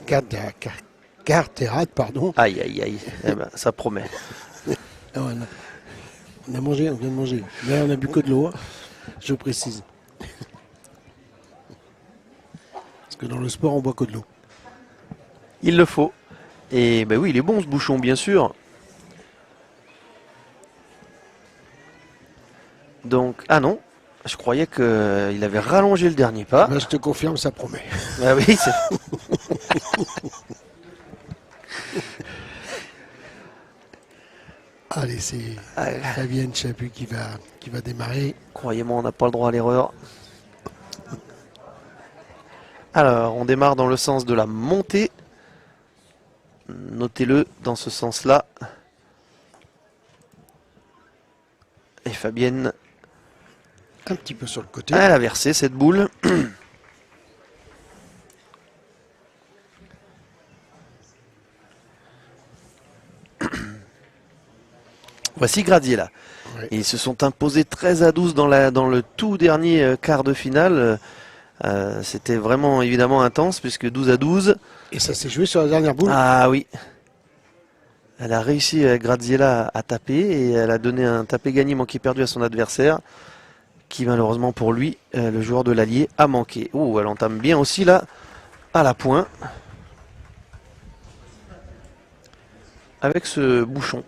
Carteret, pardon. Aïe, aïe, aïe. Eh ben, ça promet. Ah, voilà. On a mangé, on vient de manger. Mais on a bu que de l'eau, hein, je précise. Parce que dans le sport, on boit que de l'eau. Il le faut. Et ben oui, il est bon ce bouchon, bien sûr. Donc, ah non, je croyais qu'il avait rallongé le dernier Ah pas. ben, je te confirme, ça promet. Ah oui, Allez, c'est Fabienne Chaput qui va démarrer. croyez-moi, on n'a pas le droit à l'erreur. Alors, on démarre dans le sens de la montée. Notez-le dans ce sens-là. Et Fabienne, Un petit peu sur le côté. elle a versé cette boule. Voici Gradiela. Ouais. Et ils se sont imposés 13-12 dans le tout dernier quart de finale. C'était vraiment évidemment intense puisque 12-12. Et ça s'est joué sur la dernière boule. Ah oui. Elle a réussi, Graziella, à taper et elle a donné un tapé gagné manqué perdu à son adversaire qui malheureusement pour lui, le joueur de l'Allier, a manqué. Oh, elle entame bien aussi là à la pointe avec ce bouchon.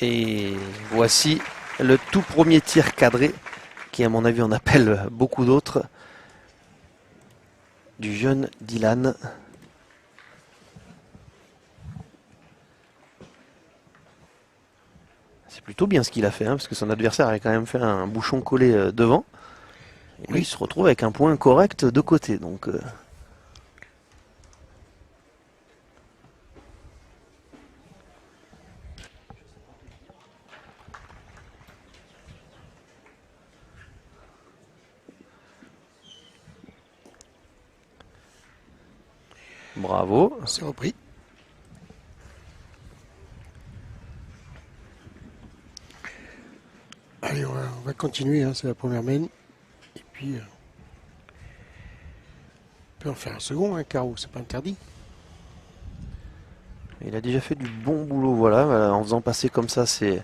Et voici le tout premier tir cadré, qui à mon avis en appelle beaucoup d'autres, du jeune Dylan. C'est plutôt bien ce qu'il a fait, hein, parce que son adversaire avait quand même fait un bouchon collé devant. Et lui, il se retrouve avec un point correct de côté. Donc, bravo. C'est repris. Allez, on va continuer, hein, c'est la première main. Et puis, on peut en faire un second, hein, Caro, c'est pas interdit. Il a déjà fait du bon boulot, voilà. En faisant passer comme ça, c'est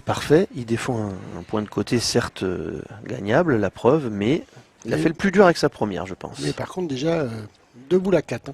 parfait. Il défend un point de côté, certes gagnable, la preuve, mais il a fait le plus dur avec sa première, je pense. Mais par contre, déjà, 2 boules à 4. Hein.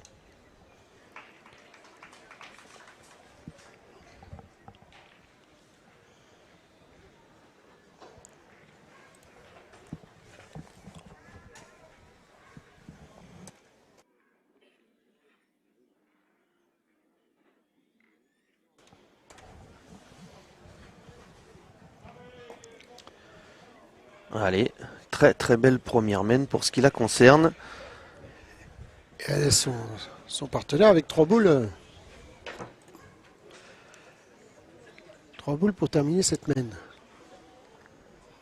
Allez, très très belle première main pour ce qui la concerne. Et elle est son partenaire avec 3 boules. 3 boules pour terminer cette main.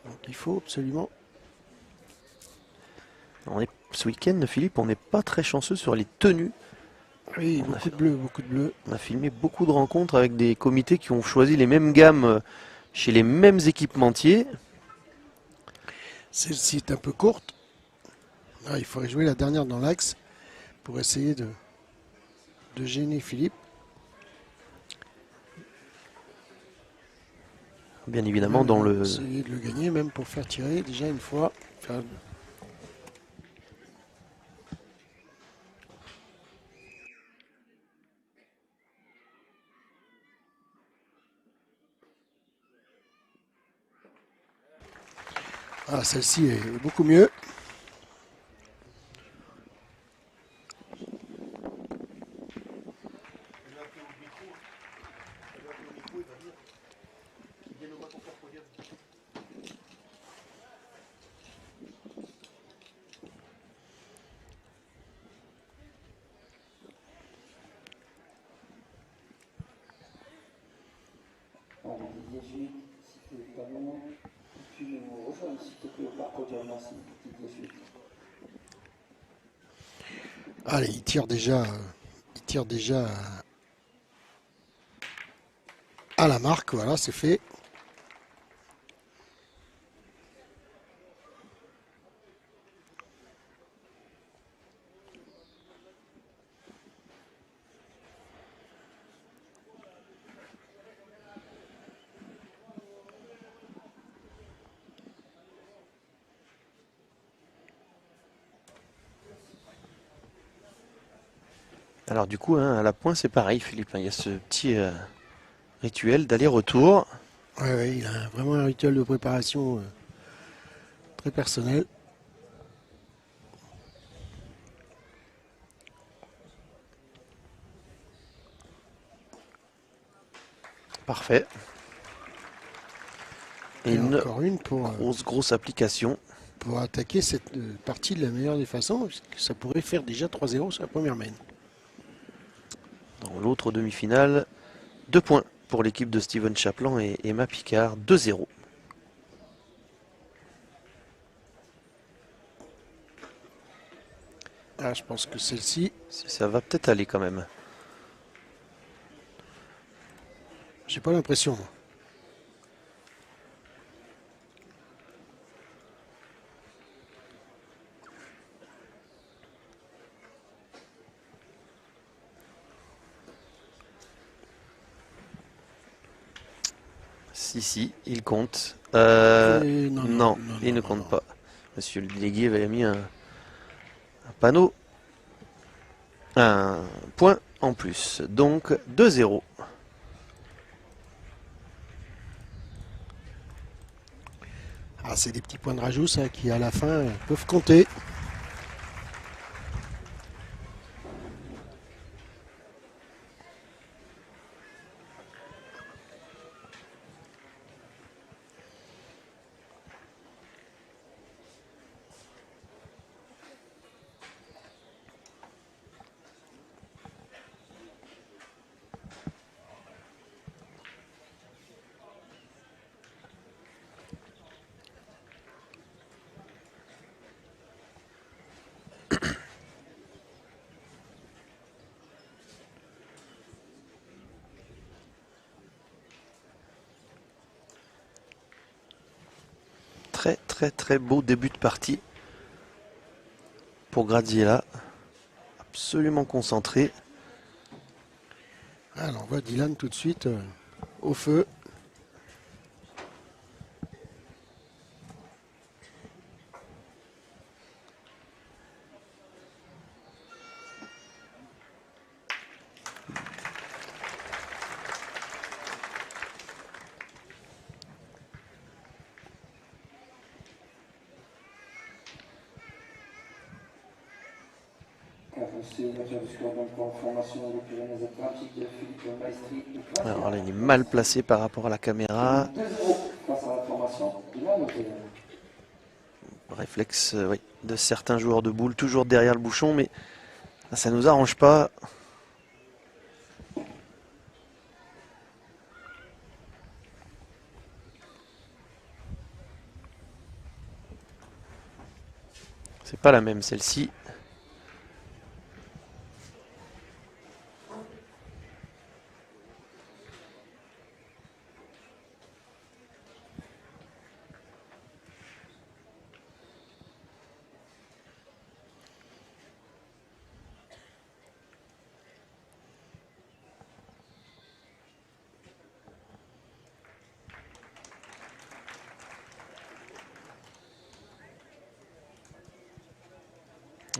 Donc il faut absolument. Ce week-end, Philippe, on n'est pas très chanceux sur les tenues. Oui, beaucoup de bleu, beaucoup de bleu. On a filmé beaucoup de rencontres avec des comités qui ont choisi les mêmes gammes chez les mêmes équipementiers. Celle-ci est un peu courte. Ah, il faudrait jouer la dernière dans l'axe pour essayer de gêner Philippe. Bien évidemment, dans le... Essayer de le gagner, même pour faire tirer déjà une fois. Faire... Ah, celle-ci est beaucoup mieux. Allez, il tire déjà à la marque. Voilà, c'est fait. Alors du coup, hein, à la pointe, c'est pareil, Philippe. Il y a ce petit rituel d'aller-retour. Ouais, ouais, il a vraiment un rituel de préparation très personnel. Parfait. Et Et une encore une grosse application. pour attaquer cette partie de la meilleure des façons, parce que ça pourrait faire déjà 3-0 sur la première main. Dans l'autre demi-finale, 2 points pour l'équipe de Steven Chaplan et Emma Picard, 2-0. Ah, je pense que celle-ci, Ça va peut-être aller quand même. j'ai pas l'impression, moi. Si, il compte. Non, non, Non, non, il non, ne non, compte non. pas. Monsieur le délégué avait mis un panneau. Un point en plus. Donc 2-0. Ah, c'est des petits points de rajout, ça, qui à la fin peuvent compter. Très beau début de partie pour Graziella. Absolument concentré. Ah, on voit Dylan tout de suite au feu. Alors là, il est mal placé par rapport à la caméra. Réflexe oui, de certains joueurs de boules, toujours derrière le bouchon, mais ça nous arrange pas. C'est pas la même celle-ci.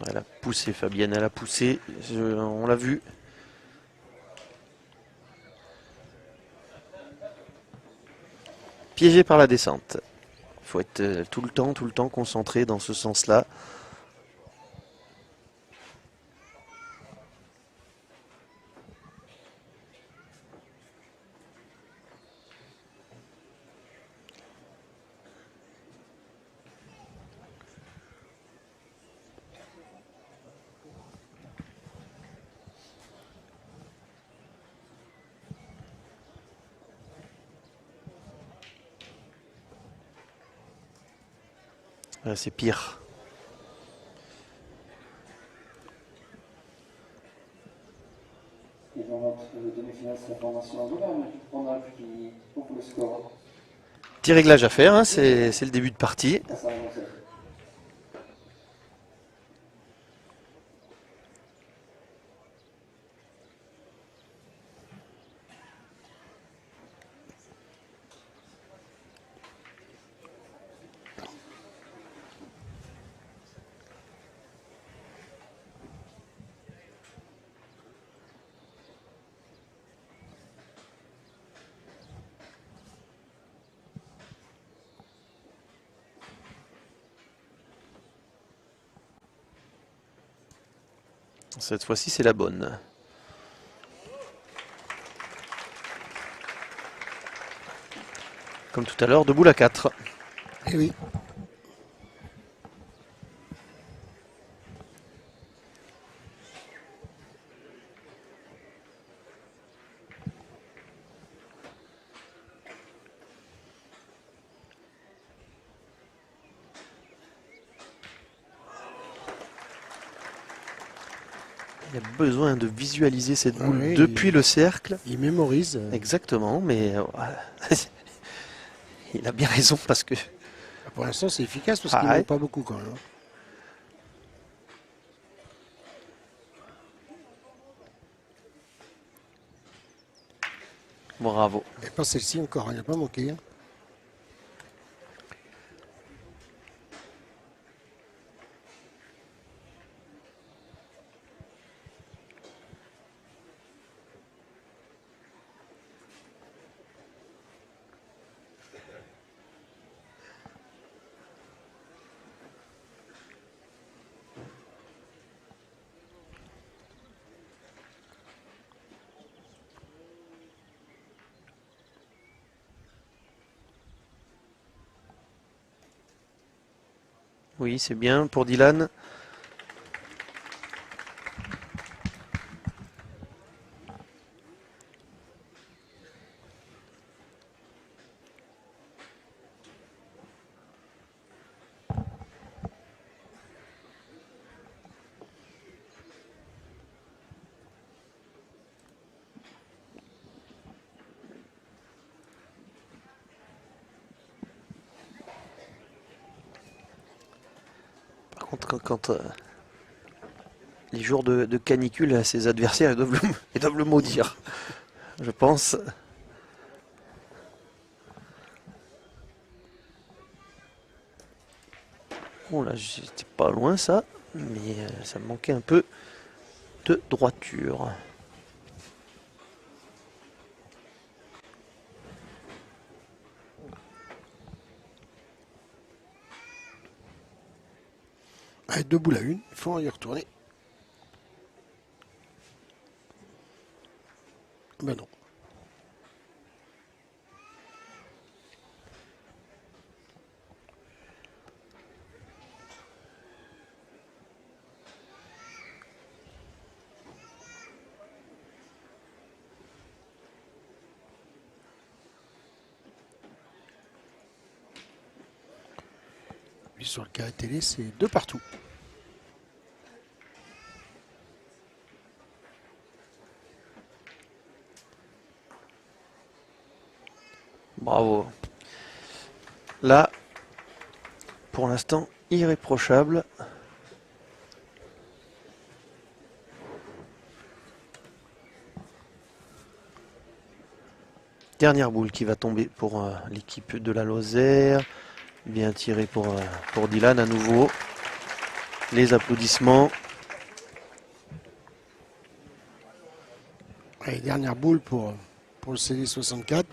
Elle a poussé Fabienne, elle a poussé, on l'a vu. Piégé par la descente. Il faut être tout le temps concentré dans ce sens-là. C'est pire. Et dans notre demi-finale, c'est la formation Angoulême. Ronald qui ouvre le score. Petit réglage à faire, hein, c'est le début de partie. À sa remontée. Cette fois-ci, c'est la bonne. Comme tout à l'heure, de boule à 4. Eh oui. Il a besoin de visualiser cette boule Oui, depuis le cercle. Il mémorise. Exactement, mais il a bien raison parce que Pour l'instant, c'est efficace parce qu'il ne ouais. manque pas beaucoup quand même. Bravo. Et pas celle-ci encore, il n'a pas manqué. Hein. Oui, c'est bien pour Dylan. Par contre, quand les jours de canicule, ses adversaires ils doivent le maudire, je pense. Bon là, j'étais pas loin ça, mais ça me manquait un peu de droiture. Allez, 2 boules à 1, il faut y retourner. Ben non. Lui sur le carré télé, c'est 2 partout. Bravo. Là, pour l'instant, irréprochable. Dernière boule qui va tomber pour l'équipe de la Lozère. Bien tiré pour Dylan à nouveau. Les applaudissements. Allez, dernière boule pour le CD64.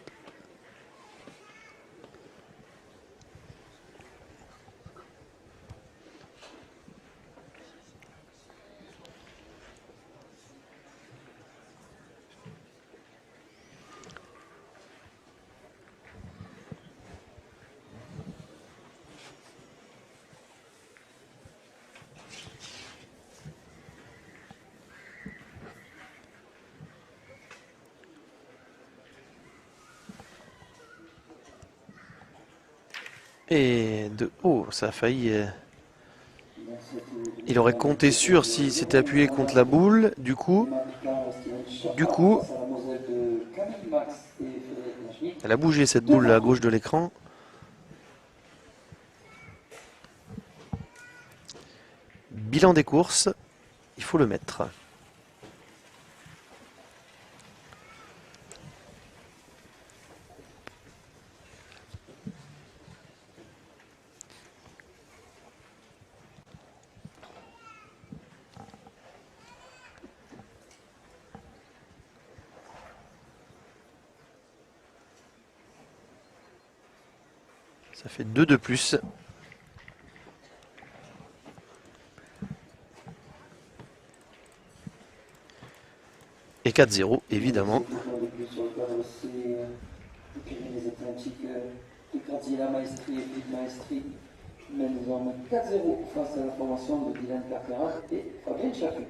Et de... Oh, ça a failli... Dans cette Il aurait compté sûr s'il s'était appuyé contre la boule. Du coup, face à la Moselle de Camille Max et Frédéric Lachny. elle a bougé cette Deux boule à partout. gauche de l'écran. Bilan des courses, il faut le mettre. Ça fait 2 de plus. Et 4-0, évidemment. Sur le cadre des Atlantiques de Graziella Maestri et Philippe Maestri mènent désormais 4-0 face à la formation de Dylan Carpera et Fabien Chapuis.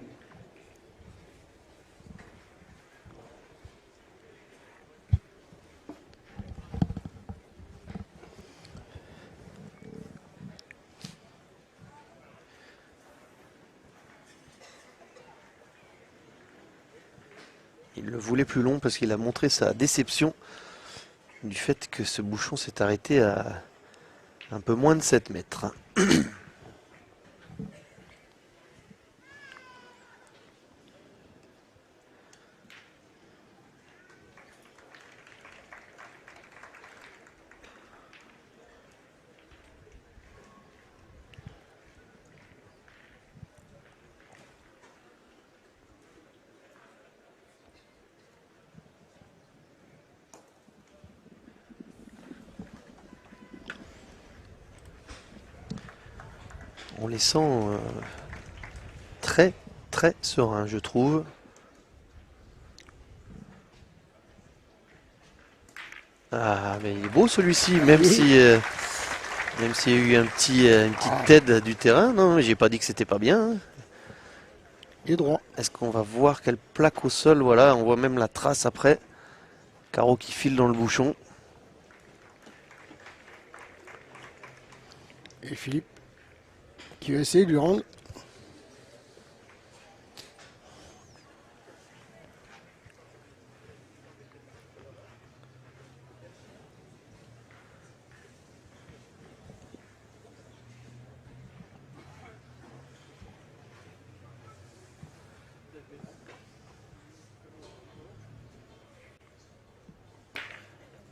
Il le voulait plus long parce qu'il a montré sa déception du fait que ce bouchon s'est arrêté à un peu moins de 7 mètres. On les sent très très sereins, je trouve. Ah, mais il est beau celui-ci, même Oui. si même s'il y a eu une petite aide du terrain. Non, j'ai pas dit que c'était pas bien, hein. Il est droit. Est-ce qu'on va voir quelle plaque au sol? Voilà, on voit même la trace après. Carreau qui file dans le bouchon. Et Philippe qui va essayer de lui rendre.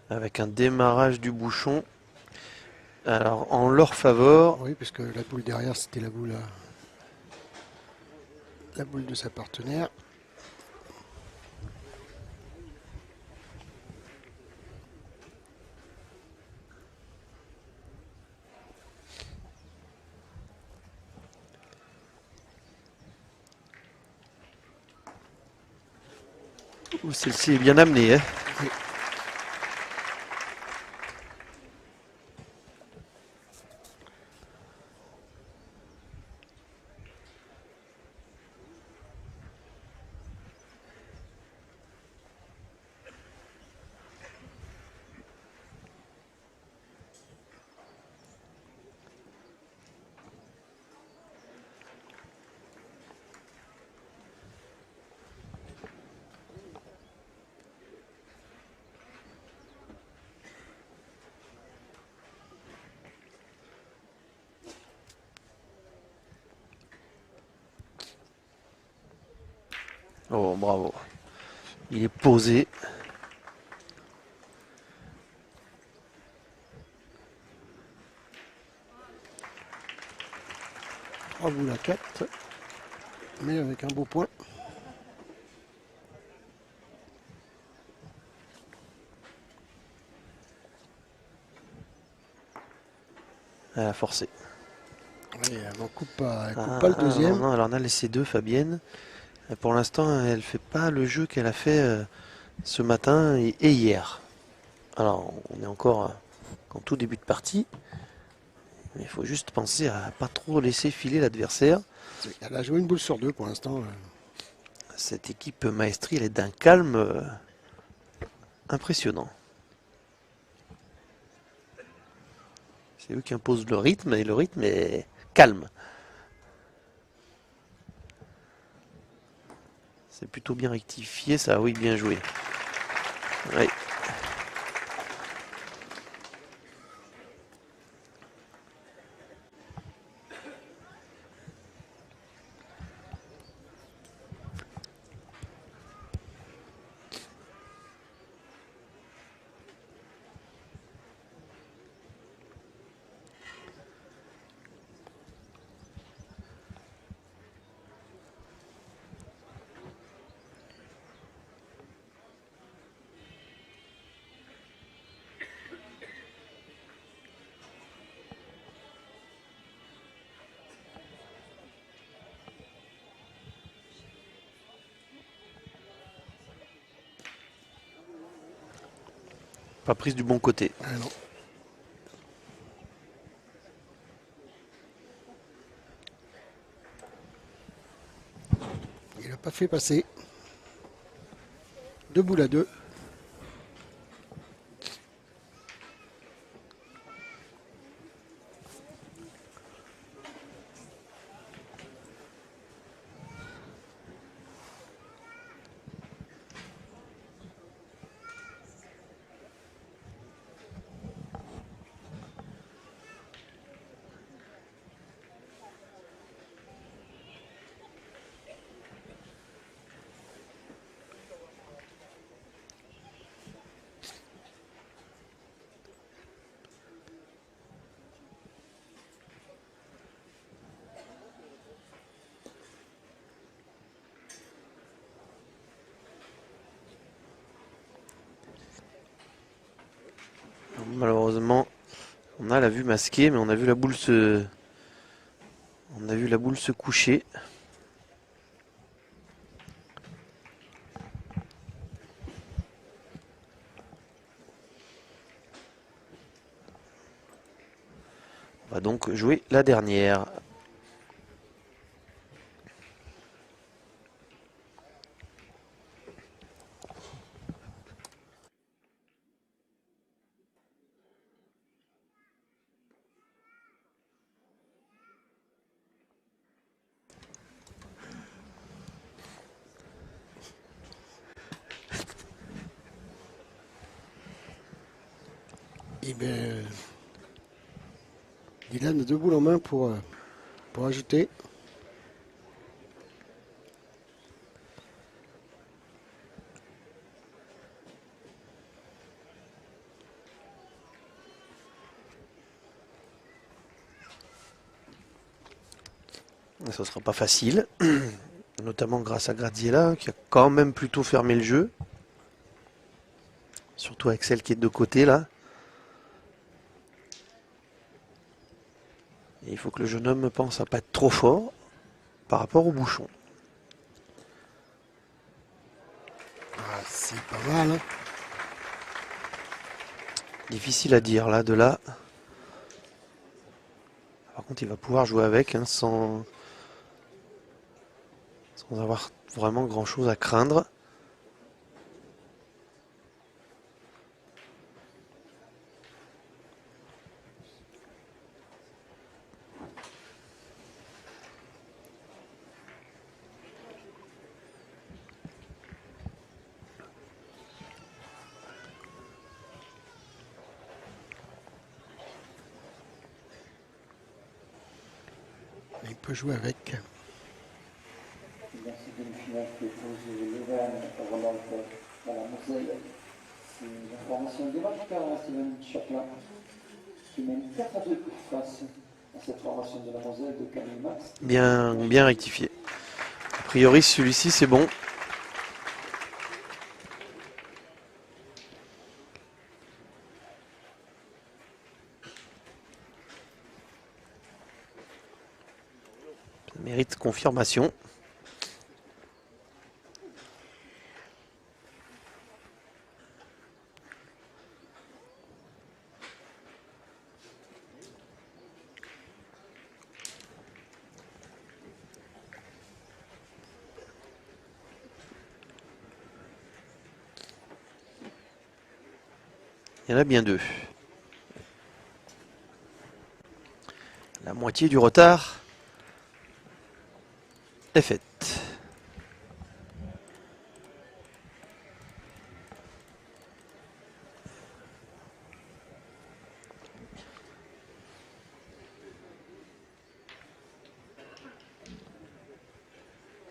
Avec un démarrage du bouchon. Alors, en leur faveur. Oui, parce que la boule derrière, c'était la boule de sa partenaire. Celle-ci est bien amenée, hein. Oui. Oh, bravo. Il est posé. Trois boules à 4. Mais avec un beau point. Elle a forcé. Allez, elle ne coupe pas Ah, le deuxième. non, alors on a laissé 2, Fabienne. Et pour l'instant, elle fait pas le jeu qu'elle a fait ce matin et hier. Alors, on est encore en tout début de partie. Mais il faut juste penser à pas trop laisser filer l'adversaire. Elle a joué une boule sur 2 pour l'instant. Cette équipe Maestri, elle est d'un calme impressionnant. C'est eux qui imposent le rythme et le rythme est calme. C'est plutôt bien rectifié ça, oui, bien joué. Oui. Pas prise du bon côté. Ah non. Il n'a pas fait passer. 2 boules à 2. Malheureusement, on a la vue masquée, mais on a vu la boule se coucher. On va donc jouer la dernière. Et bien, Dylan a 2 boules en main pour ajouter. Ce sera pas facile, notamment grâce à Graziella qui a quand même plutôt fermé le jeu. Surtout avec celle qui est de côté là. Et il faut que le jeune homme pense à pas être trop fort par rapport au bouchon. Ah, c'est pas mal. Hein. Difficile à dire là, de là. Par contre, il va pouvoir jouer avec hein, sans avoir vraiment grand chose à craindre. Il peut jouer avec. Dans cette demi-finale qui oppose Levan Ronald à la Moselle, c'est la formation de match car Steven Chaplin qui mène 4-2 face à cette formation de la Moselle de Camille Max. Bien rectifié. A priori, celui-ci, c'est bon. Ça mérite confirmation. Il y en a bien 2. La moitié du retard est faite.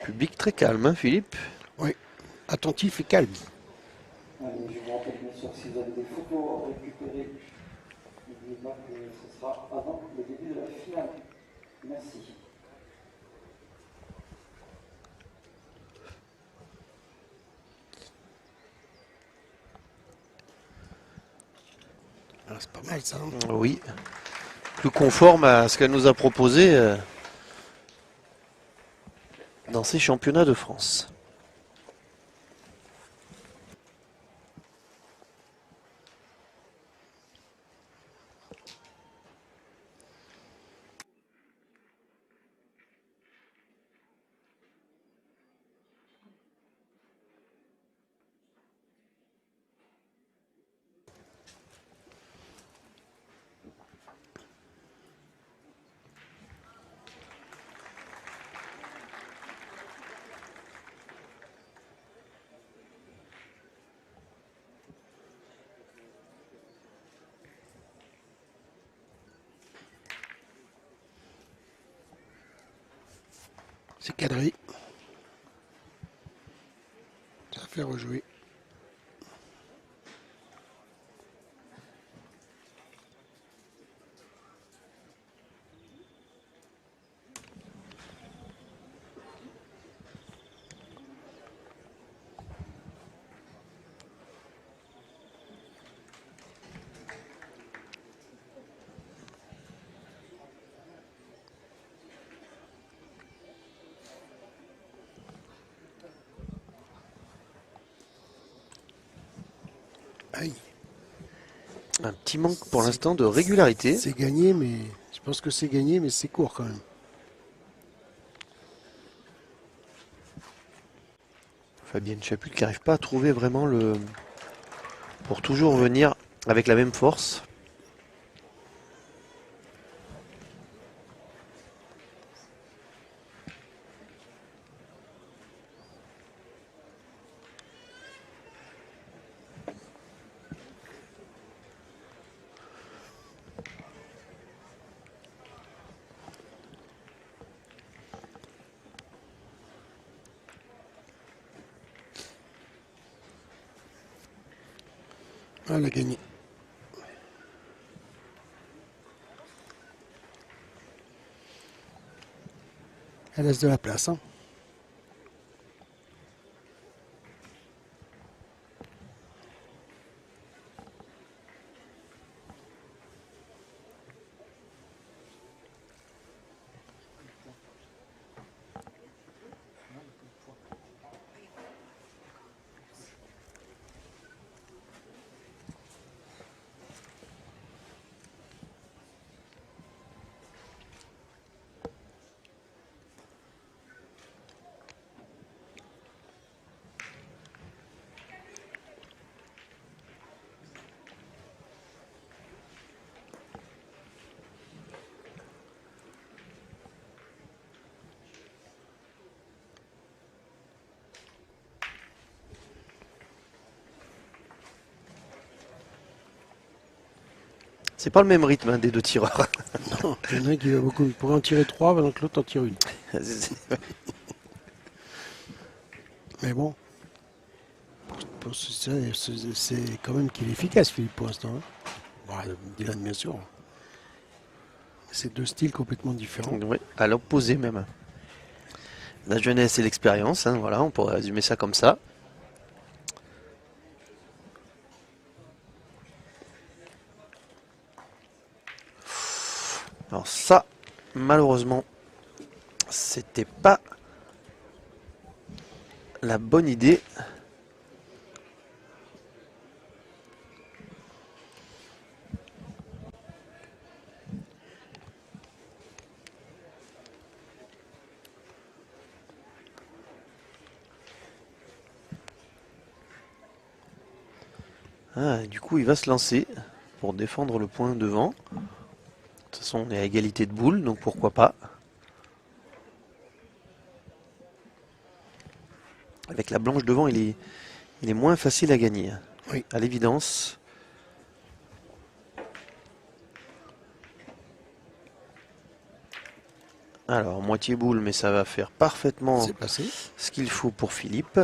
Public très calme, hein, Philippe? Oui, attentif et calme. Allez, je vous rappelle bien sûr que si vous avez des photos à récupérer, n'oubliez pas que ce sera avant le début de la finale. Merci. Ah, c'est pas mal ça. Hein. Oui. Plus conforme à ce qu'elle nous a proposé dans ces championnats de France. C'est cadré. Ça fait rejouer. Aïe. Un petit manque pour l'instant de régularité. C'est gagné, mais je pense que c'est gagné, mais c'est court quand même. Fabienne Chaput qui n'arrive pas à trouver vraiment le... pour toujours venir avec la même force. Ah, elle a gagné. Elle laisse de la place. Hein. C'est pas le même rythme hein, des deux tireurs. Non, il y en a un qui va beaucoup. Il pourrait en tirer 3 pendant que l'autre en tire une. Mais bon. C'est quand même qu'il est efficace, Philippe, pour l'instant. Hein. Bon, Dylan, bien sûr. C'est deux styles complètement différents. Oui, à l'opposé même. La jeunesse et l'expérience, hein, voilà, on pourrait résumer ça comme ça. Alors ça, malheureusement, c'était pas la bonne idée. Ah, du coup, il va se lancer pour défendre le point devant. De toute façon, on est à égalité de boules, donc pourquoi pas. Avec la blanche devant, il est moins facile à gagner, Oui. à l'évidence. Alors, moitié boule, mais ça va faire parfaitement C'est passé. ce qu'il faut pour Philippe.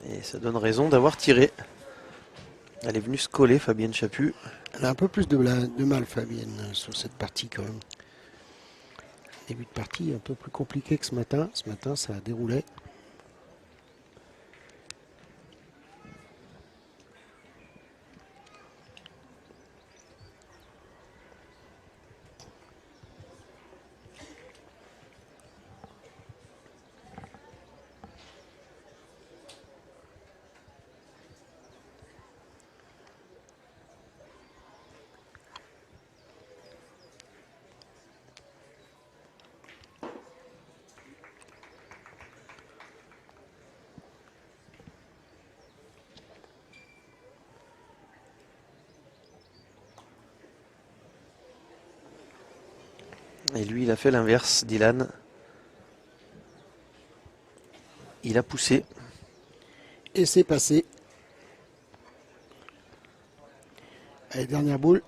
Et ça donne raison d'avoir tiré. Elle est venue se coller, Fabienne Chaput. Elle a un peu plus de mal, Fabienne, sur cette partie quand même. Début de partie un peu plus compliqué que ce matin. Ce matin, ça a déroulé. Et lui, il a fait l'inverse, Dylan. Il a poussé. Et c'est passé. Allez, dernière boule.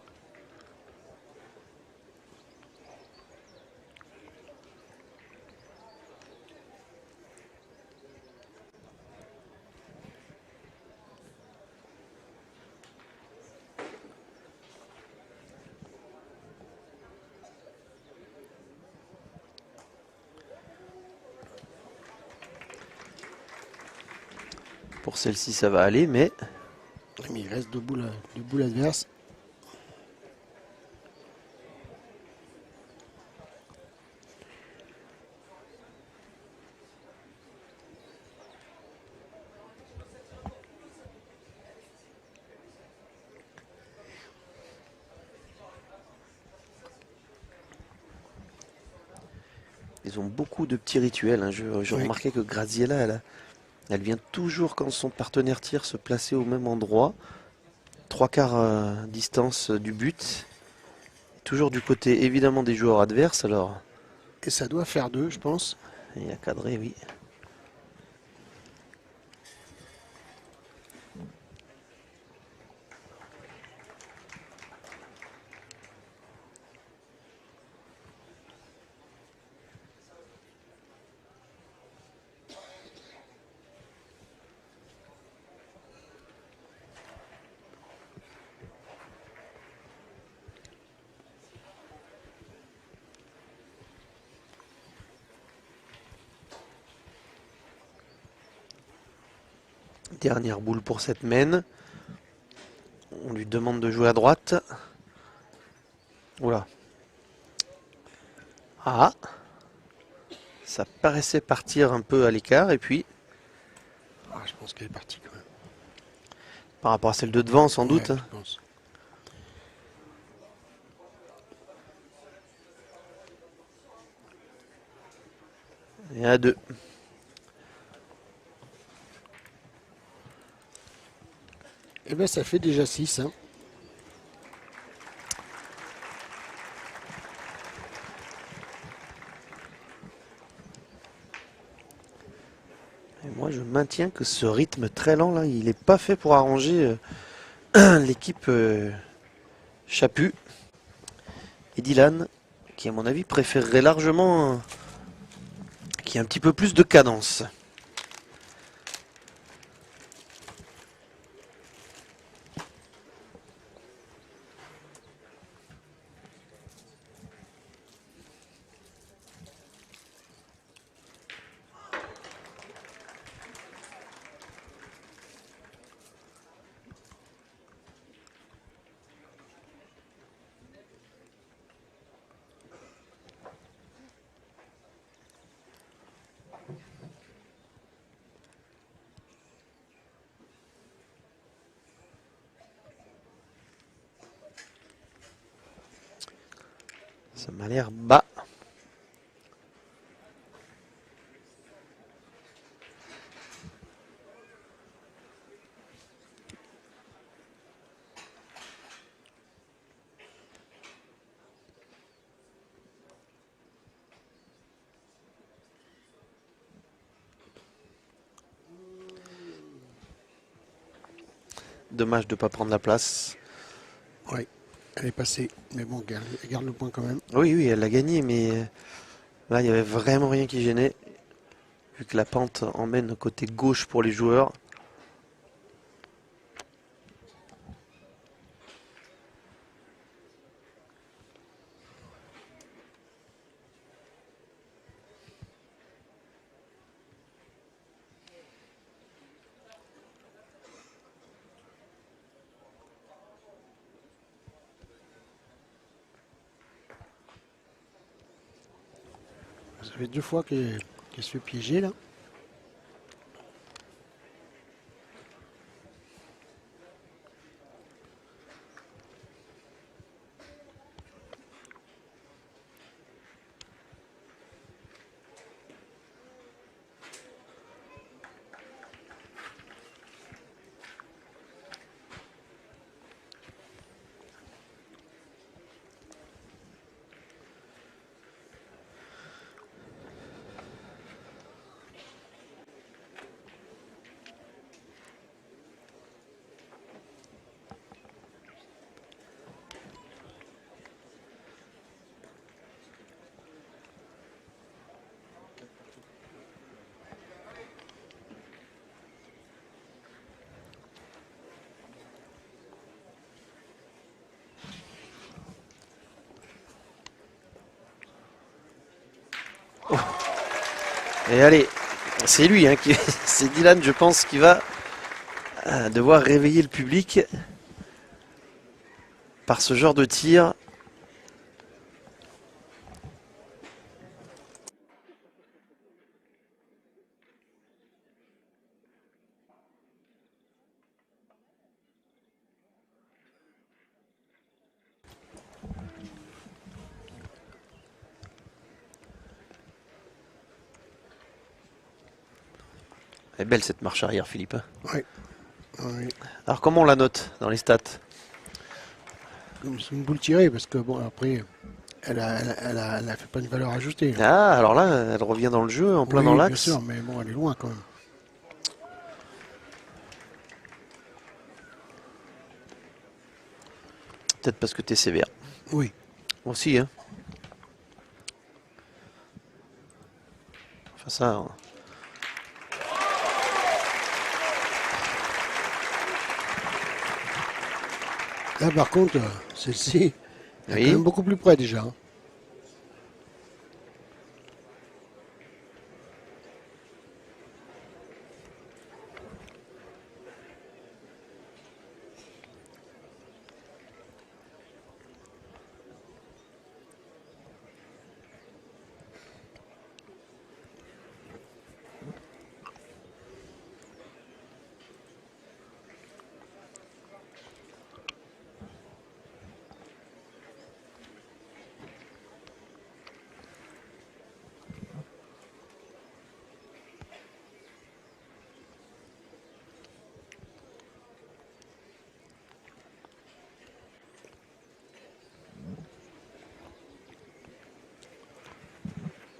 Pour celle-ci, ça va aller, mais Mais il reste deux boules adverses. ils ont beaucoup de petits rituels. Hein. Je Oui. remarquais que Graziella, elle vient toujours, quand son partenaire tire, se placer au même endroit. 3/4 distance du but. Toujours du côté, évidemment, des joueurs adverses. Alors, Et ça doit faire deux, je pense. il a cadré, oui. Dernière boule pour cette mène. On lui demande de jouer à droite. Oula. Ah. Ça paraissait partir un peu à l'écart. Et puis, Ah, je pense qu'elle est partie quand même. par rapport à celle de devant, sans doute. Ouais, je pense. Et à 2. Et bien, ça fait déjà 6. Hein. Et moi, je maintiens que ce rythme très lent, là, il n'est pas fait pour arranger l'équipe Chaput et Dylan, qui, à mon avis, préférerait largement qu'il y ait un petit peu plus de cadence. Ça m'a l'air bas. Dommage de ne pas prendre la place. Oui, elle est passée. Mais bon, elle garde le point quand même. Oui, oui, elle l'a gagné, mais là, il n'y avait vraiment rien qui gênait. Vu que la pente emmène côté gauche pour les joueurs. Ça fait 2 fois qu'elle se fait piéger là. Et allez, c'est lui, hein, c'est Dylan, je pense, qui va devoir réveiller le public par ce genre de tir. Elle est belle cette marche arrière, Philippe. Oui. Oui. Alors comment on la note dans les stats? C'est une boule tirée parce que bon, après, elle a fait pas une valeur ajoutée, là. Ah, alors là, elle revient dans le jeu, en plein dans Oui, bien l'axe. sûr, mais bon, elle est loin quand même. Peut-être parce que t'es sévère. Oui. Moi aussi, hein. Enfin ça, hein. Là, par contre, celle-ci, elle est quand Oui. même beaucoup plus près déjà, hein.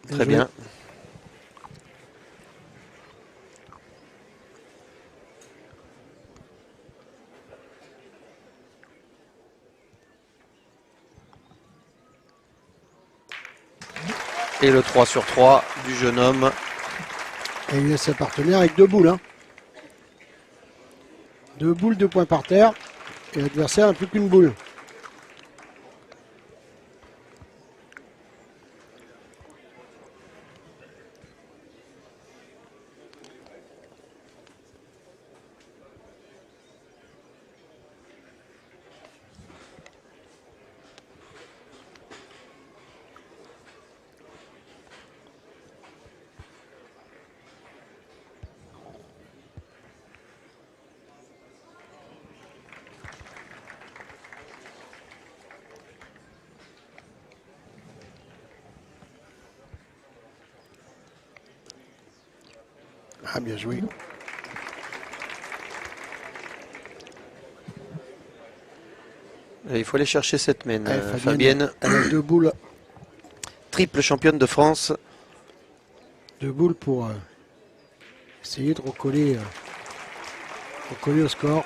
Très joué. bien. Et le 3 sur 3 du jeune homme. Et il laisse sa partenaire avec 2 boules, hein. 2 boules, 2 points par terre. Et l'adversaire n'a plus qu'une boule. Ah, bien joué. Et il faut aller chercher cette main. Allez, Fabienne, elle a deux boules. triple championne de France. Deux boules pour essayer de recoller au score.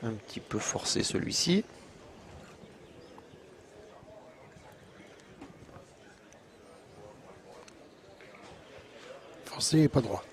Un petit peu forcé celui-ci. Forcé et pas droit.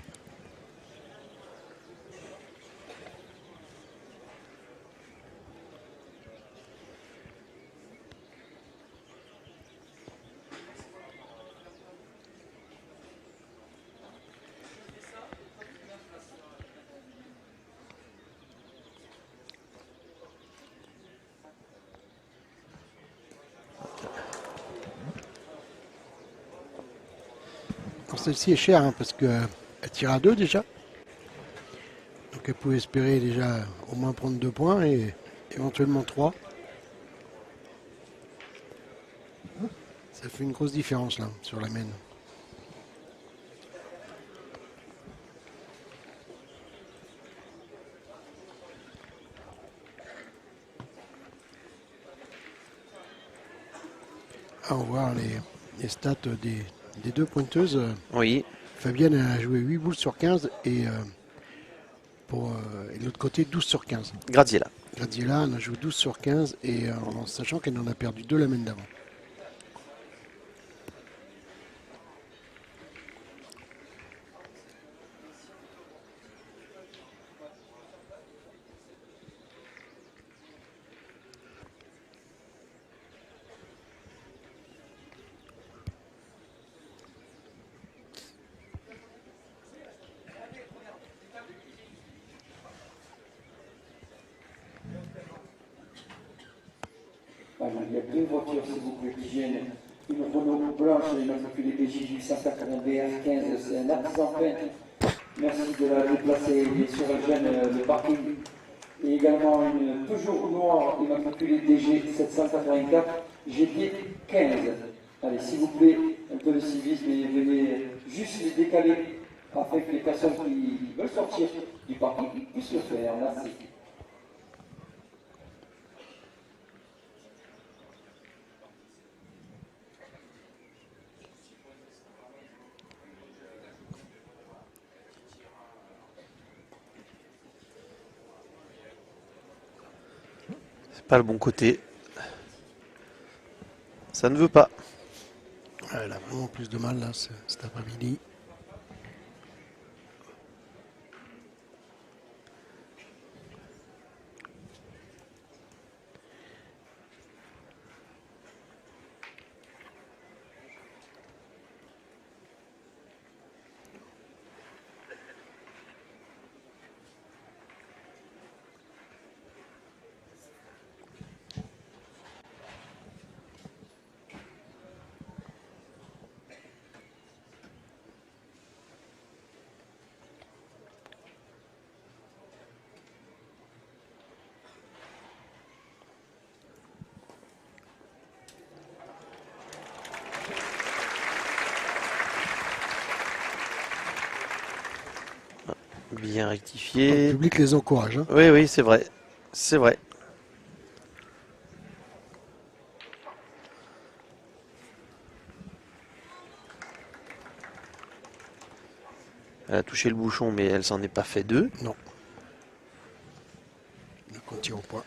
Celle-ci est chère hein, parce qu'elle tire à 2 déjà. Donc elle pouvait espérer déjà au moins prendre 2 points et éventuellement 3. Ça fait une grosse différence là sur la main. Ah, on va voir les stats des deux pointeuses. Oui, Fabienne a joué 8 boules sur 15 et de l'autre côté 12 sur 15. Graziella. Graziella en a joué 12 sur 15 et en sachant qu'elle en a perdu 2 la main d'avant. Voilà, il y a deux voitures, s'il vous plaît, qui viennent. Une Renault blanche, immatriculée BJ 880 BR15, c'est un artisan peintre. Merci de la déplacer, bien sûr, elle gêne le parking. Et également une Peugeot noire, immatriculée DG 784, GT 15. Allez, s'il vous plaît, un peu de civisme et venez juste les décaler afin que les personnes qui veulent sortir du parking puissent le faire. Merci. C'est pas le bon côté. Ça ne veut pas. Elle a vraiment plus de mal là cet après-midi. Bien Le rectifié. public les encourage. Hein. Oui, oui, c'est vrai. C'est vrai. Elle a touché le bouchon, mais elle s'en est pas fait deux. Non. Donc on tire au point.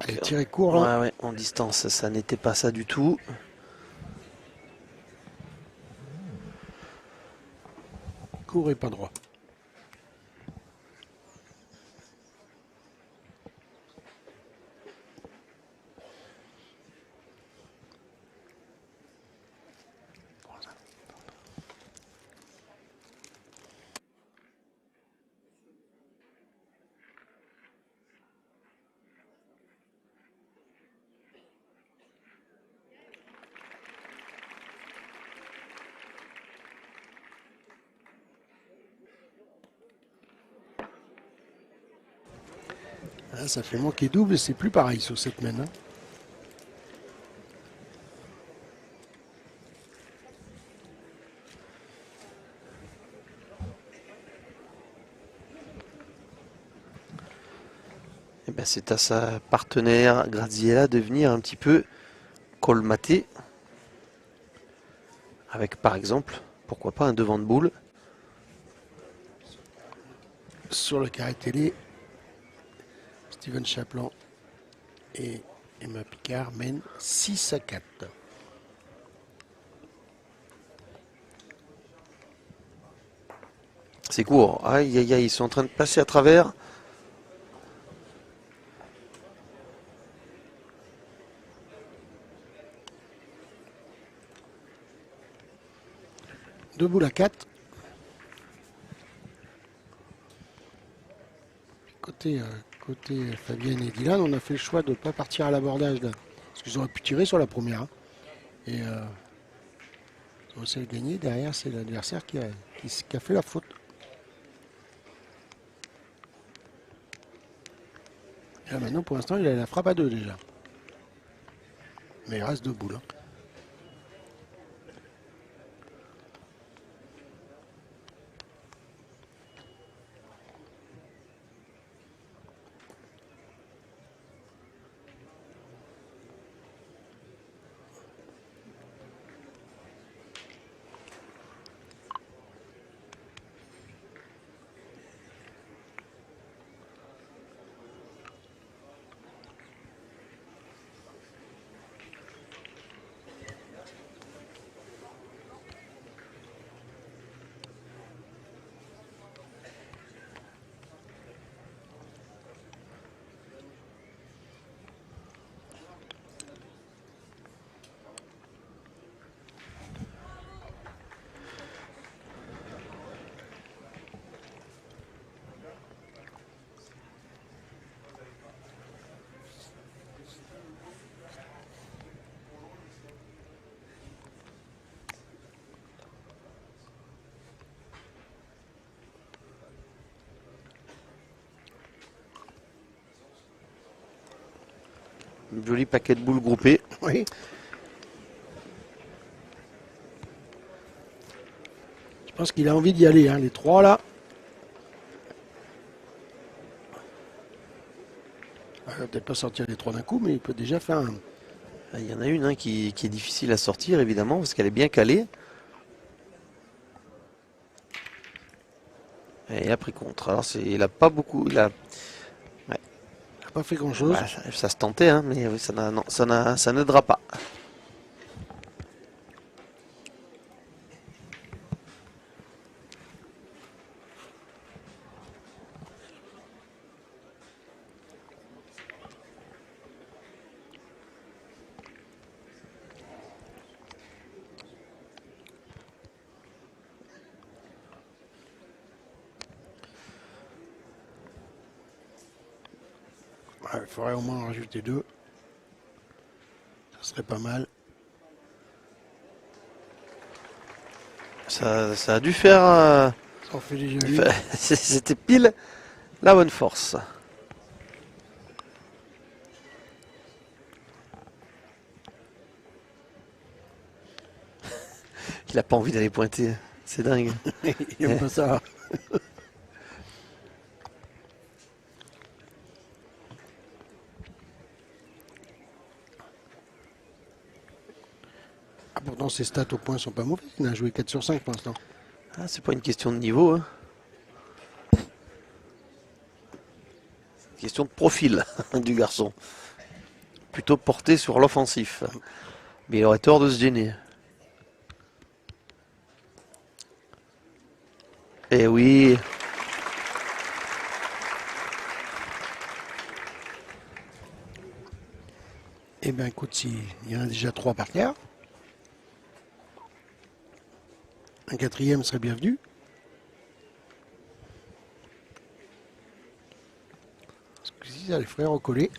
Elle tirait court. Hein. Ouais, ouais, en distance, ça n'était pas ça du tout. Court et pas droit. Ah, ça fait manquer double, c'est plus pareil sur cette main. Hein. Et ben c'est à sa partenaire Graziella de venir un petit peu colmater. Avec par exemple, pourquoi pas un devant de boule. Sur le carré télé, Steven Chaplan et Emma Picard mènent 6-4. C'est court. Aïe aïe aïe, ils sont en train de passer à travers. Deux boules à 4. Côté Fabienne et Dylan, on a fait le choix de ne pas partir à l'abordage là. Parce qu'ils auraient pu tirer sur la première. Hein. Et ils ont réussi à gagner. Derrière, c'est l'adversaire qui a fait la faute. Et là, maintenant, pour l'instant, il a la frappe à 2 déjà. Mais il reste 2 boules. Hein. Un joli paquet de boules groupées. Oui. Je pense qu'il a envie d'y aller, hein, les 3 là. Il va peut-être pas sortir les 3 d'un coup, mais il peut déjà faire un. Il y en a une hein, qui est difficile à sortir évidemment parce qu'elle est bien calée. Et il a pris contre. Alors il a pas beaucoup. Il n'a pas fait grand chose. Bah, ça se tentait, hein, mais oui, ça n'aidera pas. Ouais, il faudrait au moins en rajouter 2. Ça serait pas mal. Ça a dû faire. Ça en fait déjà 8. C'était pile la bonne force. Il n'a pas envie d'aller pointer. C'est dingue. Il aime pas ça. Ah, pourtant, ses stats au point sont pas mauvais. Il a joué 4 sur 5 pour l'instant. Ah, c'est pas une question de niveau. Hein. Question de profil du garçon. Plutôt porté sur l'offensif. Mais il aurait tort de se gêner. Eh oui. Eh bien, écoute, il y en a déjà 3 par terre. Un 4e serait bienvenu. Si ça les ferait recoller.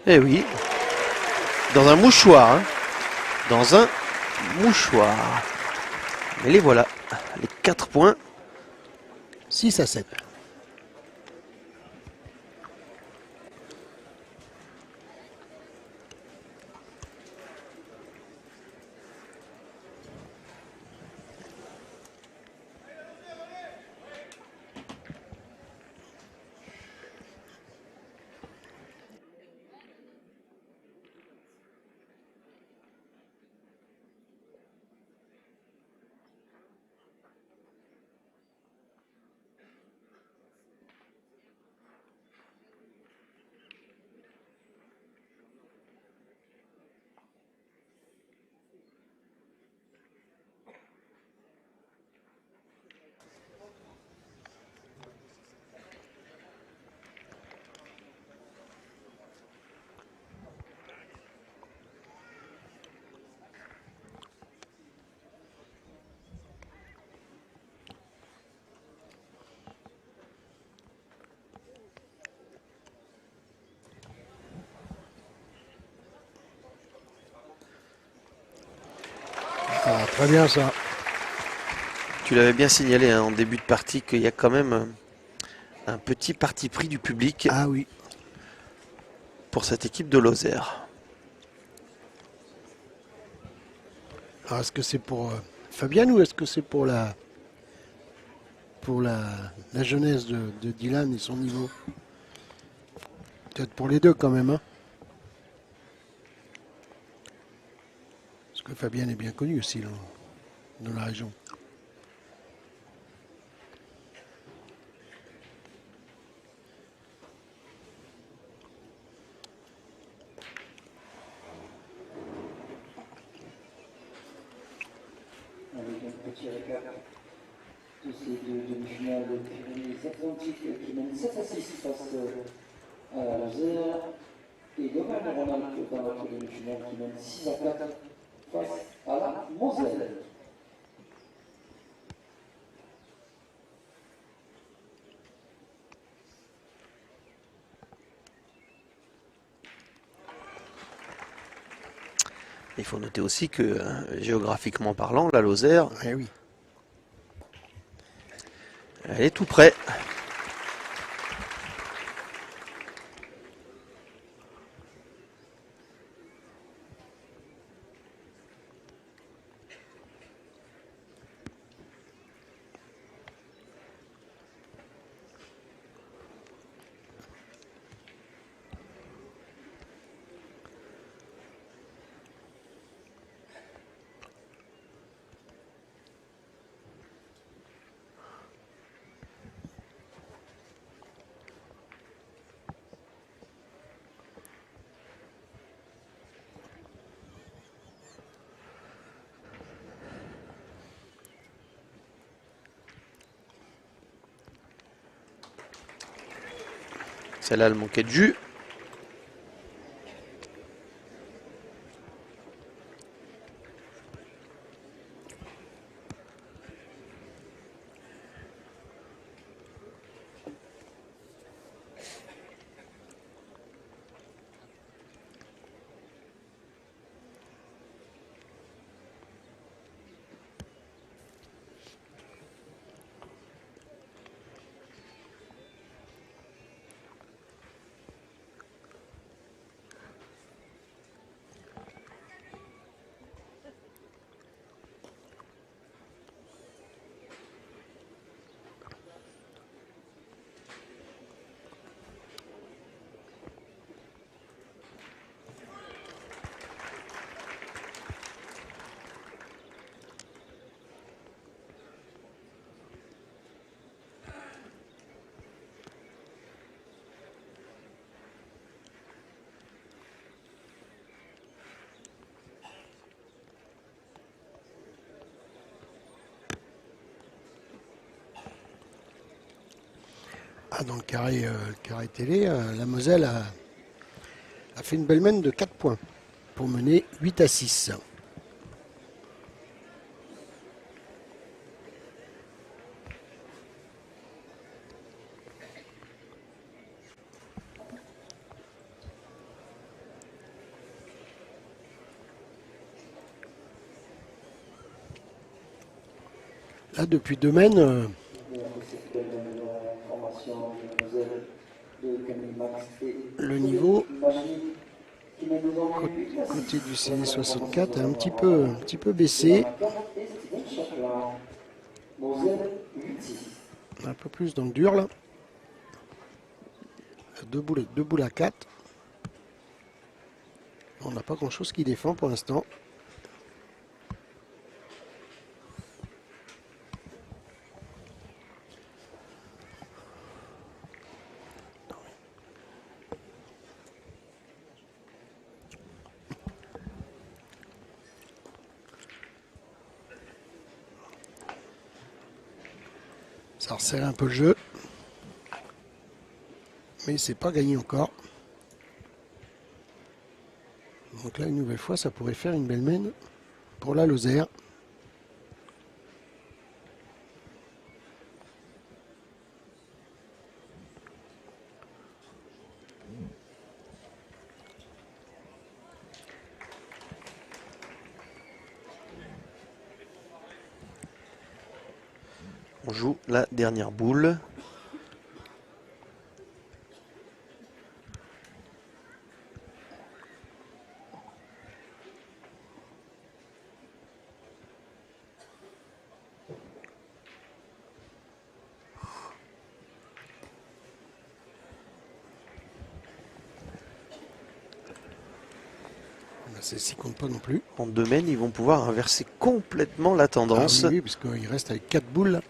Eh oui. Dans un mouchoir. Hein. Dans un mouchoir. Mais les voilà, les 4 points. 6-7. Ah, très bien ça. Tu l'avais bien signalé hein, en début de partie qu'il y a quand même un petit parti pris du public Ah oui. pour cette équipe de Lozère. Alors, est-ce que c'est pour Fabienne ou est-ce que c'est pour la jeunesse de Dylan et son niveau? Peut-être pour les deux quand même. Hein, parce que Fabienne est bien connue aussi dans la région. Avec un petit récap de ces deux demi-finales de Pyrénées-Atlantiques qui mènent 7-6 face à la Lozère. Et Auvergne-Rhône-Alpes dans notre demi-finale qui mène 6-4 face à la Moselle. Il faut noter aussi que géographiquement parlant, la Lozère, Eh oui. elle est tout près. Celle-là, elle manquait de jus. Ah, dans le carré télé, la Moselle a fait une belle mène de 4 points pour mener 8-6. Là, depuis 2 mènes, Formation de Camille Max et le niveau Magnifique qui mène devant côté du CD64 est un petit peu baissé. et Steven Chaplin. Moselle 8-6. Un peu plus dans le dur là. Deux boules à 4. On n'a pas grand chose qui défend pour l'instant. Ça resserre un peu le jeu. Mais c'est pas gagné encore. Donc là, une nouvelle fois, ça pourrait faire une belle mène pour la Lozère. On joue la dernière boule. Celle-ci compte pas non plus. En 2 mènes, ils vont pouvoir inverser complètement la Ah tendance. oui, parce qu'il reste avec 4 boules. Là.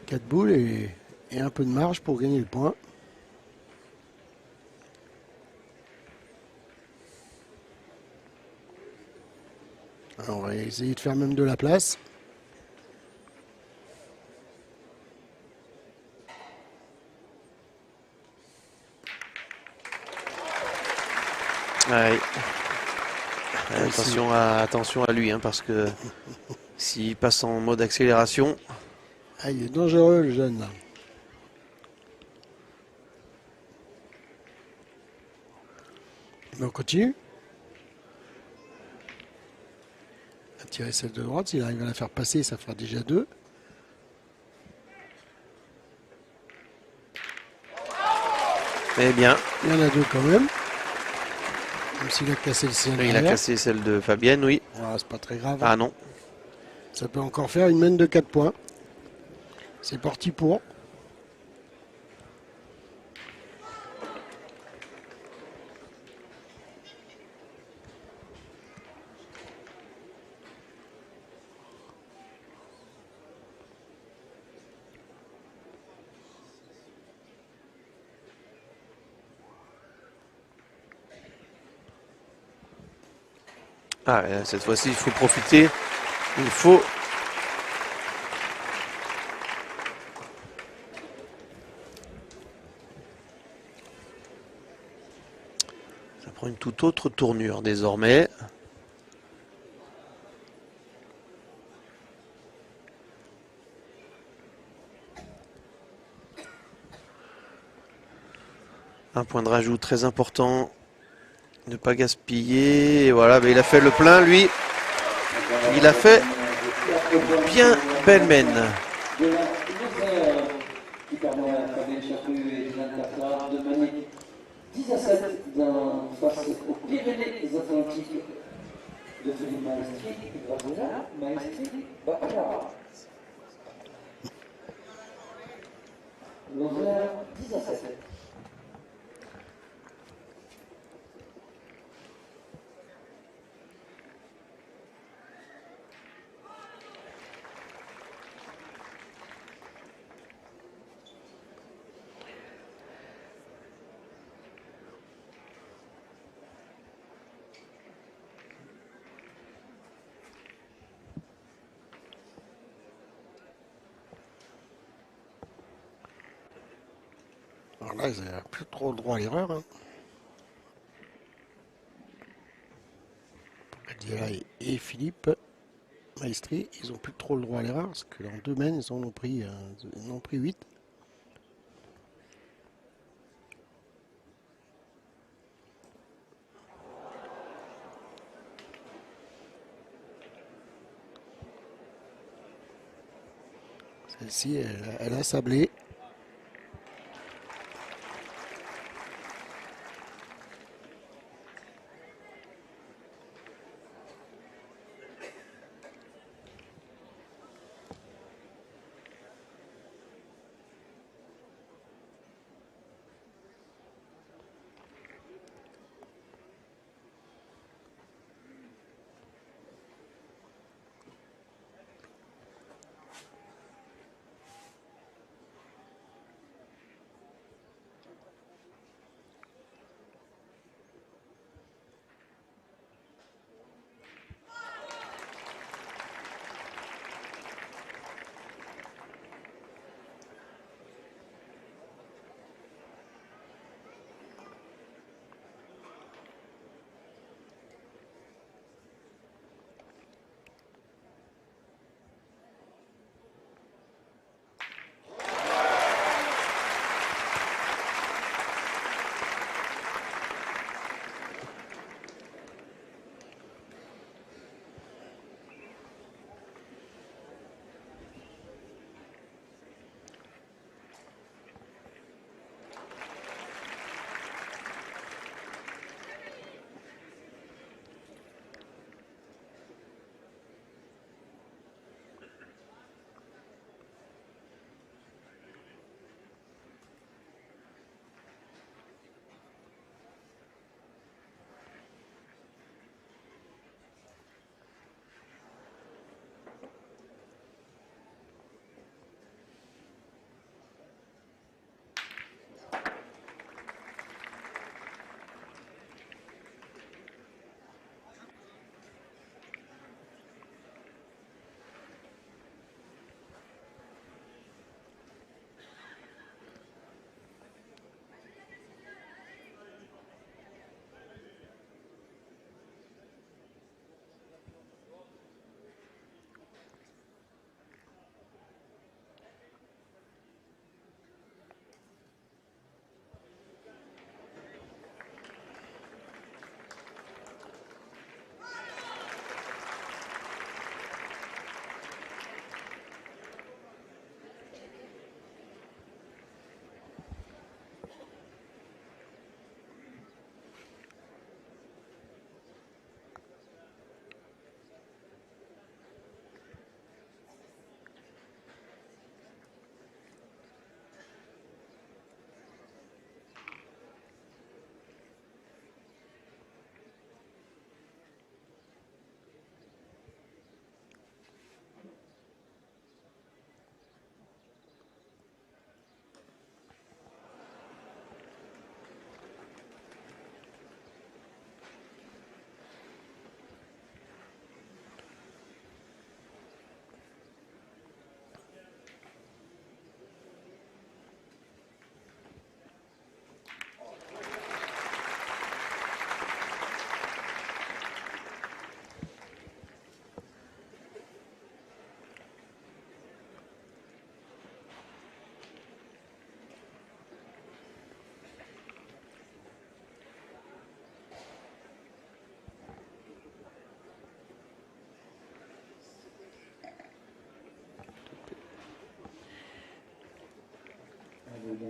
4 boules et un peu de marge pour gagner le point. Alors, on va essayer de faire même de la place. Ouais. Attention à lui, hein, parce que s'il passe en mode accélération, Ah, il est dangereux le jeune là. Mais on continue. Il a tiré celle de droite. S'il arrive à la faire passer, ça fera déjà 2. eh bien, Il y en a 2 quand même. Même s'il a cassé le sien il a derrière. cassé celle de Fabienne, oui. Ah, c'est pas très grave. Ah non. Ça peut encore faire une mène de 4 points. C'est parti pour. Ah, cette fois-ci, il faut profiter. Il faut. Ça prend une toute autre tournure désormais. Un point de rajout très important. Ne pas gaspiller. Et voilà, mais il a fait le plein, lui. Il a fait bien belle mène. De la qui permet à Fabien Chaput et Dylan Carclara de mener 10-7 face aux Pyrénées-Atlantiques de Philippe Maestri et Grazela Maestri Baccarat. Lozère 10-7. Alors là, ils n'ont plus trop le droit à l'erreur. Hein. Diarra et Philippe Maestri, ils n'ont plus trop le droit à l'erreur. Parce que en 2 mènes, ils en ont pris 8. Celle-ci, elle a sablé.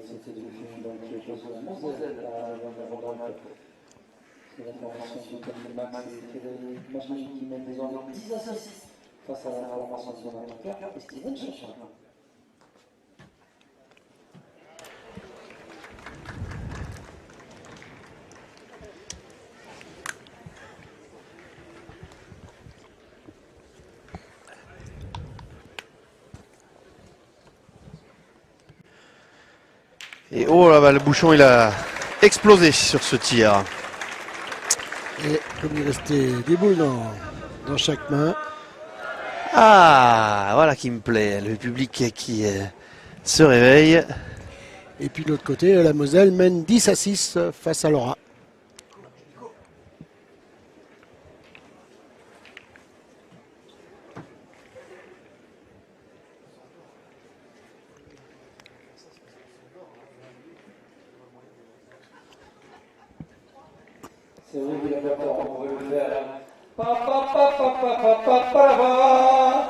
C'était du film donc Moselle c'est la formation de Max et Frédéric Machine qui mène désormais 10 à 6 face à la formation de son attaqueur et Steven Chachin. Et oh là, bah, le bouchon il a explosé sur ce tir. Et comme il restait des boules dans chaque main, Ah, voilà qui me plaît, le public qui se réveille. et puis de l'autre côté, la Moselle mène 10 à 6 face à Laura. C'est vrai qu'il a pas tort, on pourrait le faire. Pa, pa, pa, pa, pa, pa, pa, pa, pa.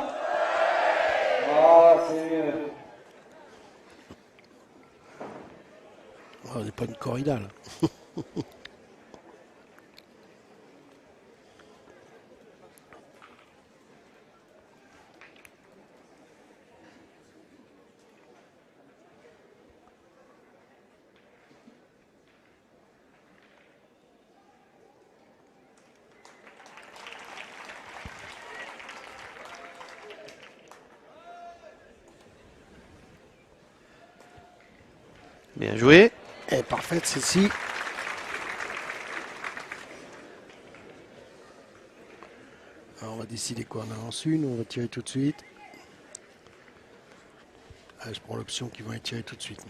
Ah, c'est mieux. pas une corrida là. Bien joué. Et parfaite celle-ci. Alors, on va décider quoi, on avance une, on va tirer tout de suite. Ah, je prends l'option qui va être tirée tout de suite.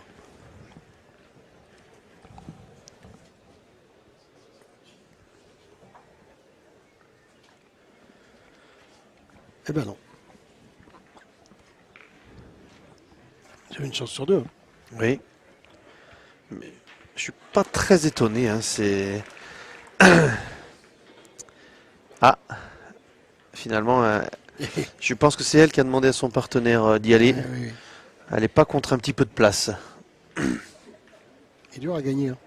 Eh ben non. J'ai une chance sur deux. Oui. Mais je suis pas très étonné. Hein, c'est. Ah. Finalement, je pense que c'est elle qui a demandé à son partenaire d'y aller. Oui. Elle n'est pas contre un petit peu de place. C'est dur à gagner. Hein.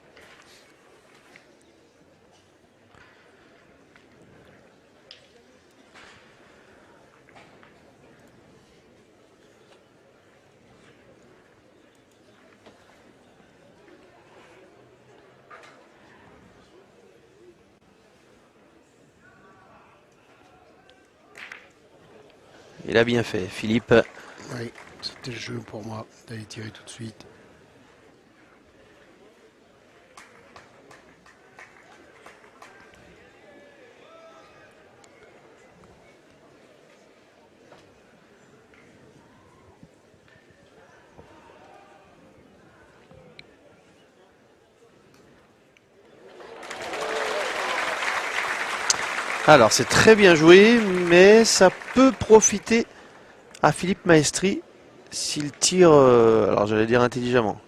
Il a bien fait, Philippe. Oui, c'était le jeu pour moi d'aller tirer tout de suite. Alors, c'est très bien joué, mais ça peut profiter à Philippe Maestri s'il tire, alors j'allais dire intelligemment.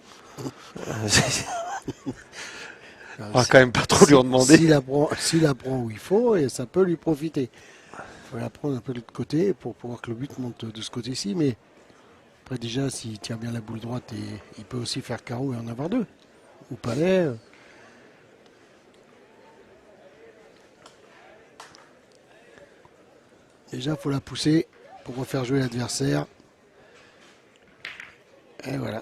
On va quand même pas trop lui en demander. S'il la prend où il faut, et ça peut lui profiter. Il faut la prendre un peu de l'autre côté pour pouvoir que le but monte de ce côté-ci. Mais après, déjà, s'il tient bien la boule droite, il peut aussi faire carreau et en avoir deux. Ou palais. Déjà, il faut la pousser pour refaire jouer l'adversaire. Et voilà,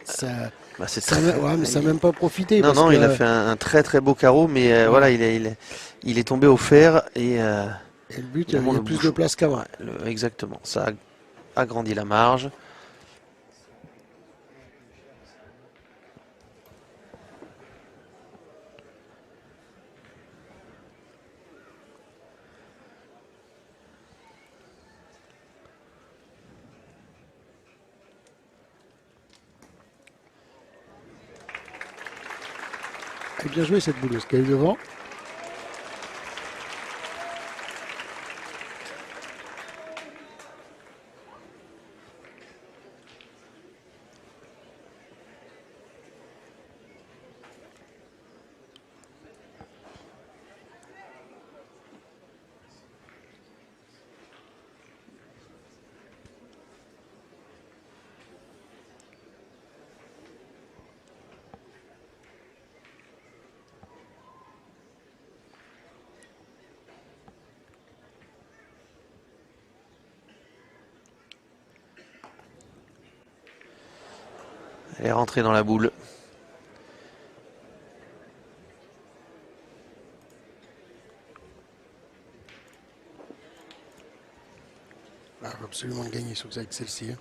Bah, c'est ça, très... ouais, mais ça n'a même pas profité. Non, parce non, que, il a fait un très très beau carreau, mais ouais. voilà, il est tombé au fer et et le but, il y évidemment, a le plus de bouchon. place qu'avant. Ouais, exactement, ça a agrandi la marge. Elle est bien jouée cette bouleuse qui est devant. Elle est rentrée dans la boule. Il faut absolument gagner avec celle-ci. Hein.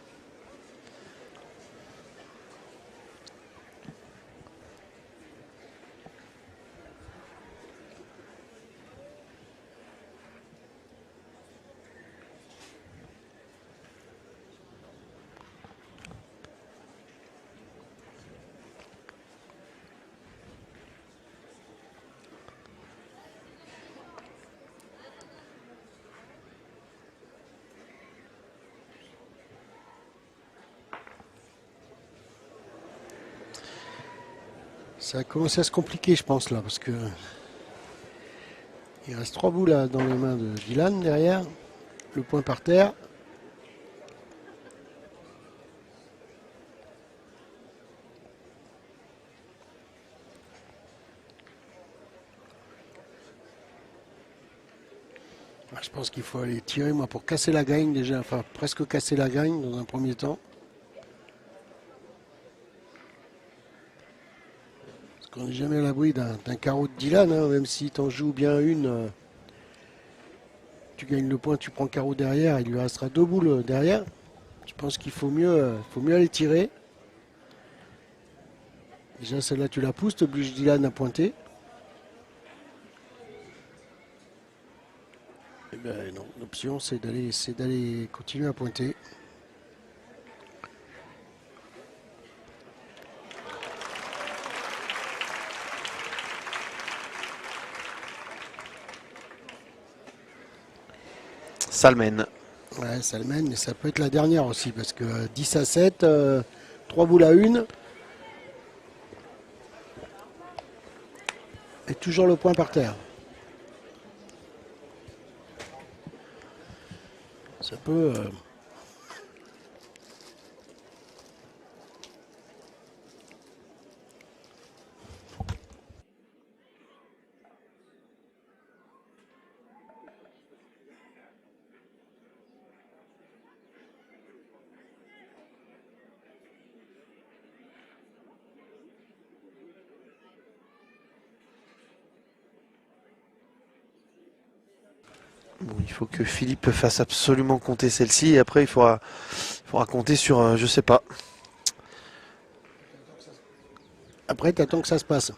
Ça a commencé à se compliquer, je pense, là, parce que il reste 3 boules là, dans les mains de Dylan derrière. Le point par terre. Je pense qu'il faut aller tirer, moi, pour casser la gagne déjà, enfin presque casser la gagne dans un premier temps. Parce qu'on n'est jamais à l'abri d'un carreau de Dylan, hein, même si tu en joues bien une, tu gagnes le point, tu prends carreau derrière, il lui restera 2 boules derrière. Je pense qu'il faut mieux aller tirer. Déjà celle-là tu la pousses, tu obliges Dylan à pointer. Eh ben non, l'option c'est d'aller continuer à pointer. Ça le mène. Ouais, ça le mène, mais ça peut être la dernière aussi, parce que 10 à 7, 3 boules à 1. Et toujours le point par terre. Ça peut... Bon, il faut que Philippe fasse absolument compter celle-ci et après il faudra compter sur, je sais pas. Après, tu attends que ça se passe.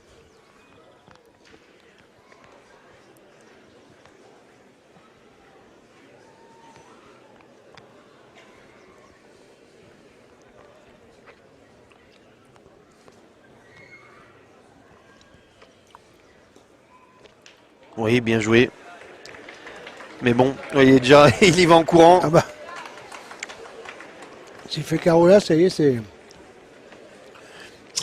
Oui, bien joué. Mais bon, vous voyez déjà, il y va en courant. Ah bah. S'il fait carreau là, ça y est, c'est...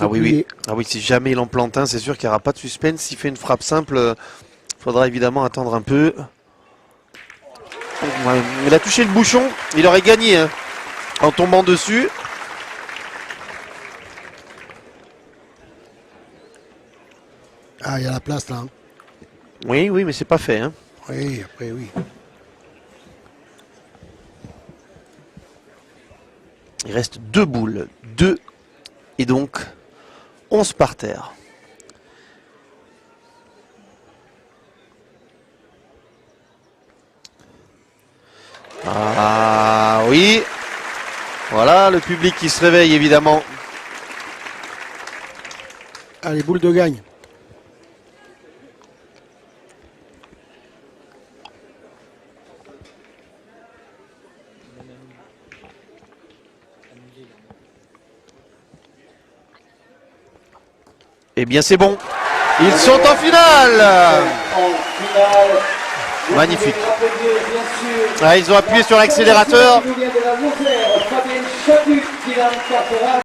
Ah oui, oui. Ah oui, si jamais il en plante un, c'est sûr qu'il n'y aura pas de suspense. S'il fait une frappe simple, il faudra évidemment attendre un peu. Ouais, il a touché le bouchon, il aurait gagné hein, en tombant dessus. Ah, il y a la place là. Hein. Oui, oui, mais c'est pas fait. Hein. Oui, après, oui. Il reste 2 boules. 2 et donc 11 par terre. Ah oui. Voilà, le public qui se réveille évidemment. Allez, boule de gagne. Eh bien c'est bon. Ils sont en finale. En finale. Magnifique. Bien sûr. Ah, ils ont appuyé sur l'accélérateur. Qui nous vient de la Lozère, Fabien Chatu, Dylan Carpera.